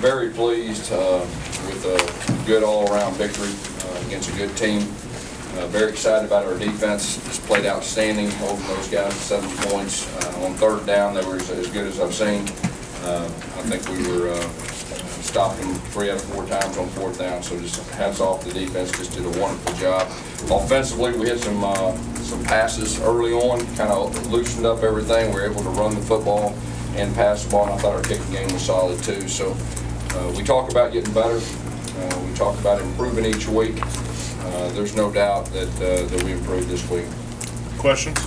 Very pleased with a good all-around victory against a good team. Very excited about our defense. Just played outstanding, holding those guys to 7 points. On third down, they were as good as I've seen. I think we were stopping 3 out of 4 times on fourth down. So just hats off to the defense. Just did a wonderful job. Offensively, we hit some passes early on, kind of loosened up everything. We were able to run the football and pass the ball, and I thought our kicking game was solid too. So we talk about getting better. We talk about improving each week. There's no doubt that we improved this week. Questions?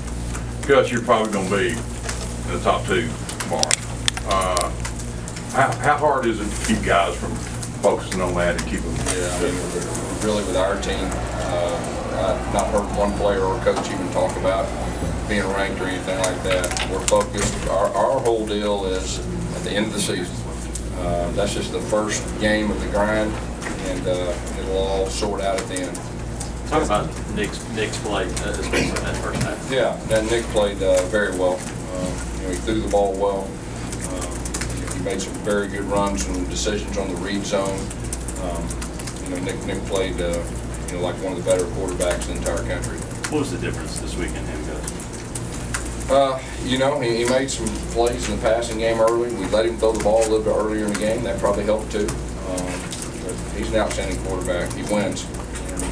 Gus, you're probably going to be in the top 2 tomorrow. How hard is it to keep guys from focusing on that and keep them? Yeah, I mean, really with our team, I've not heard one player or coach even talk about being ranked or anything like that. We're focused. Our whole deal is at the end of the season. That's just the first game of the grind, and it'll all sort out at the end. Talk about Nick's play, especially in that first half. Yeah, Nick played very well. He threw the ball well. He made some very good runs and decisions on the read zone. Nick played like one of the better quarterbacks in the entire country. What was the difference this week in him, Gus? He made some plays in the passing game early. We let him throw the ball a little bit earlier in the game. That probably helped too. But he's an outstanding quarterback. He wins. And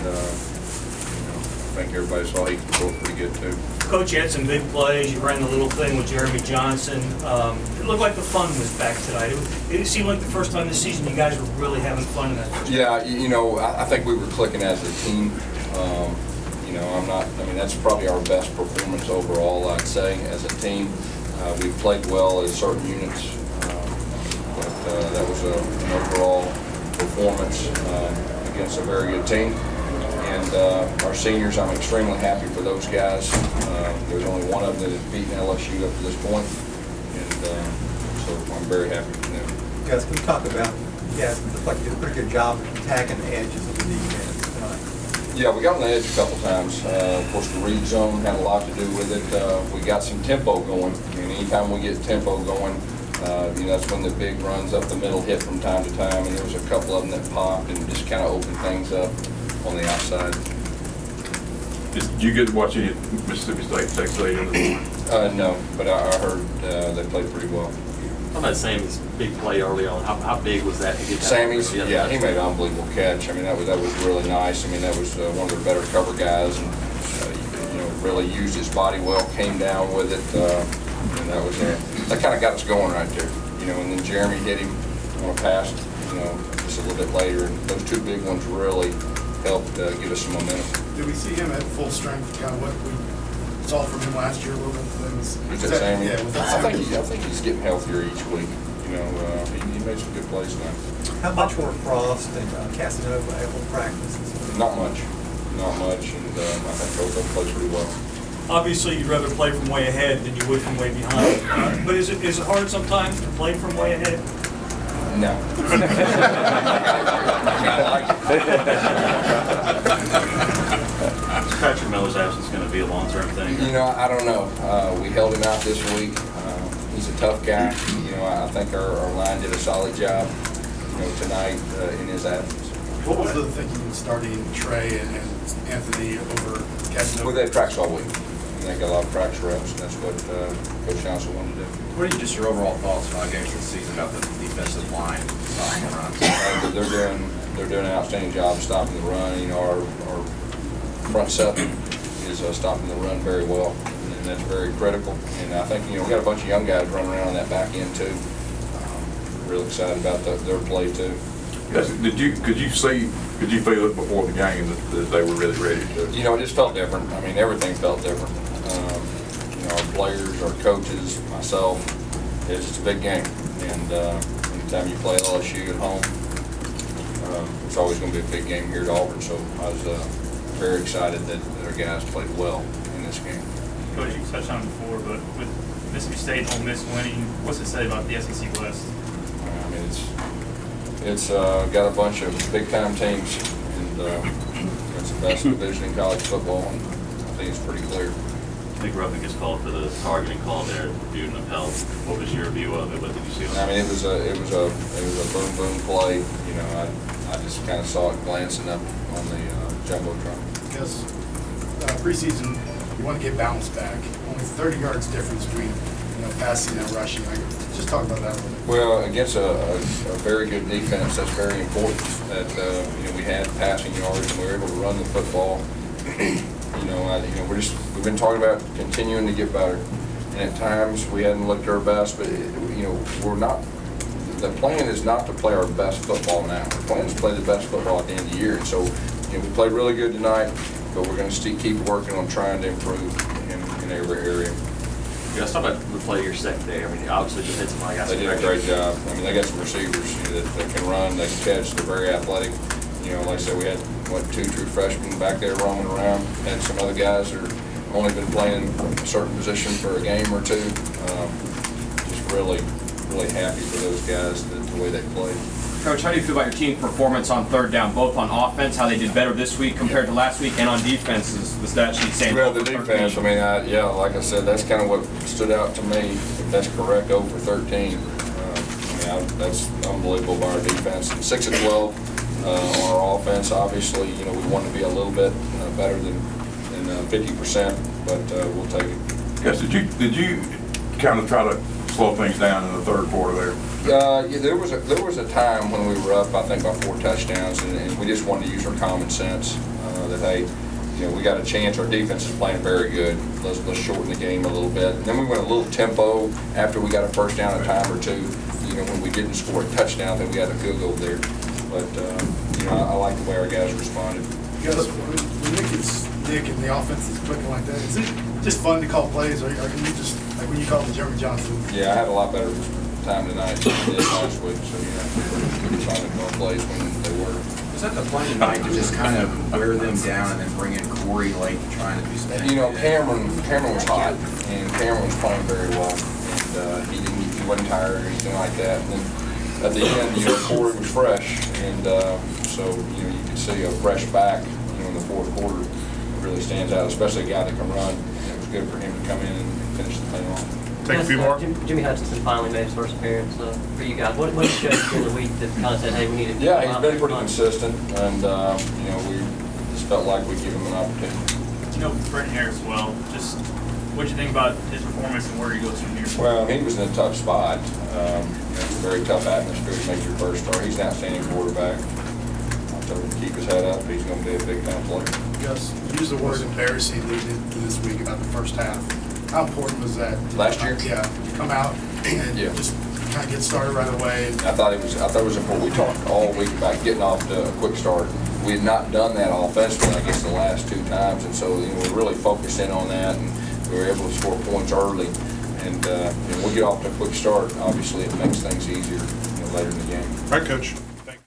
I think everybody saw he could throw pretty good too. Coach, you had some big plays. You ran the little thing with Jeremy Johnson. It looked like the fun was back tonight. It seemed like the first time this season you guys were really having fun in that. Yeah, I think we were clicking as a team. That's probably our best performance overall, I'd say, as a team. We've played well as certain units, but that was an overall performance against a very good team. And our seniors, I'm extremely happy for those guys. There's only one of them that has beaten LSU up to this point, and so I'm very happy for them. Guys, can we talk about, looks like you did a pretty good job attacking the edges of the defense tonight? Yeah, we got on the edge a couple times. Of course, the read zone had a lot to do with it. We got some tempo going, and anytime we get tempo going, that's when the big runs up the middle hit from time to time, and there was a couple of them that popped and just kind of opened things up on the outside. Did you get to watch any Mississippi State, Texas A&M? No, but I heard they played pretty well. How about Sammy's big play early on? How big was that to get that? Sammy's, yeah, he made an unbelievable catch. I mean, that was really nice. I mean, that was one of their better cover guys, and really used his body well, came down with it, and that kind of got us going right there. And then Jeremy hit him on a pass, just a little bit later, and those 2 big ones really helped give us some momentum. Did we see him at full strength, kind of what we saw from him last year a little bit? Was that Sammy? Yeah, was that I think he's getting healthier each week. He made some good plays tonight. How much were Frost and Casanova able to practice? Not much, and I think both of them played pretty well. Obviously, you'd rather play from way ahead than you would from way behind. But is it hard sometimes to play from way ahead? No. Patrick Miller's absence going to be a long-term thing? I don't know. We held him out this week. He's a tough guy. I think our line did a solid job, tonight in his absence. What was the thinking starting Trey and Anthony over Casanova? Well, they practice all week. And they got a lot of practice reps, and that's what Coach Johnson wanted to do. What are just your overall thoughts on games this season about the defensive line stopping the runs? They're doing an outstanding job of stopping the run. Our front seven is stopping the run very well, and that's very critical. And I think we got a bunch of young guys running around on that back end too. Real excited about their play too. Could you feel it before the game that they were really ready to? It just felt different. I mean, everything felt different. Our players, our coaches, myself. It's just a big game, and anytime you play LSU at home, it's always going to be a big game here at Auburn. So I was very excited that our guys played well in this game. Coach, you touched on it before, but with Mississippi State and Ole Miss winning, what's it say about the SEC West? I mean, it's got a bunch of big-time teams, and it's the best division in college football, and I think it's pretty clear. I think Ruffin gets called for the targeting call there, viewed and upheld. What was your view of it? What did you see on I it? mean, it was a boom, boom play. You know, I just kind of saw it glancing up on the jumbotron. Because preseason, you want to get balance back. Only 30 yards difference between, passing and rushing. Just talk about that a little bit. Well, against a very good defense, that's very important that, we had passing yards and we were able to run the football. We've been talking about continuing to get better. And at times, we hadn't looked our best, but, we're not, the plan is not to play our best football now. The plan is to play the best football at the end of the year. And so, we played really good tonight, but we're going to keep working on trying to improve in every area. Yeah, let's talk about the play of your secondary. I mean, obviously just hit somebody. They did a great job. I mean, they got some receivers that can run, they can catch, they're very athletic. Like I said, we had, 2 true freshmen back there roaming around, and some other guys that are only been playing a certain position for a game or two. Just really, really happy for those guys, the way they played. Coach, how do you feel about your team's performance on third down, both on offense, how they did better this week compared to last week, and on defense, is the stat sheet saying? Well, the defense, I mean, like I said, that's kind of what stood out to me. If that's correct, over 13. That's unbelievable by our defense. 6 of 12 on our offense. Obviously, we want to be a little bit better than 50%, but we'll take it. Gus, did you kind of try to slow things down in the third quarter there? Yeah, there was a time when we were up, I think, by 4 touchdowns, and we just wanted to use our common sense that, hey, we got a chance. Our defense is playing very good. Let's shorten the game a little bit. And then we went a little tempo after we got a first down a time or two. When we didn't score a touchdown, then we got a field goal there. But I like the way our guys responded. Because when Nick and the offense is clicking like that, is it just fun to call plays, or can you just, like when you called the Jeremy Johnson? Yeah, I had a lot better time tonight than I did last week, so it's fun to call plays when they were. Was that the plan tonight to just kind of wear them down and then bring in Corey late trying to do something? Cameron was hot, and Cameron was playing very well, and he wasn't tired or anything like that. And then at the end, Corey was fresh, and so you could see a fresh back. In the fourth quarter, it really stands out, especially a guy that can run. It was good for him to come in and finish the thing off. Take a few more. Jimmy Hutchinson finally made his first appearance for you guys. What did you show during the week that kind of said, hey, we need to? Yeah, he's been pretty consistent, and we just felt like we'd give him an opportunity. Brent Harris as well. Just what do you think about his performance and where he goes from here? Well, he was in a tough spot. It's a very tough atmosphere to make your first start. He's an outstanding quarterback. I told him to keep his head up. He's going to be a big-time player. Gus, you used the word embarrassing this week about the first half. How important was that? Last year? Yeah, to come out and just kind of get started right away. I thought it was important. We talked all week about getting off to a quick start. We had not done that offensively, I guess, the last 2 times, and so we really focused in on that, and we were able to score points early. And we'll get off to a quick start. Obviously, it makes things easier later in the game. All right, Coach.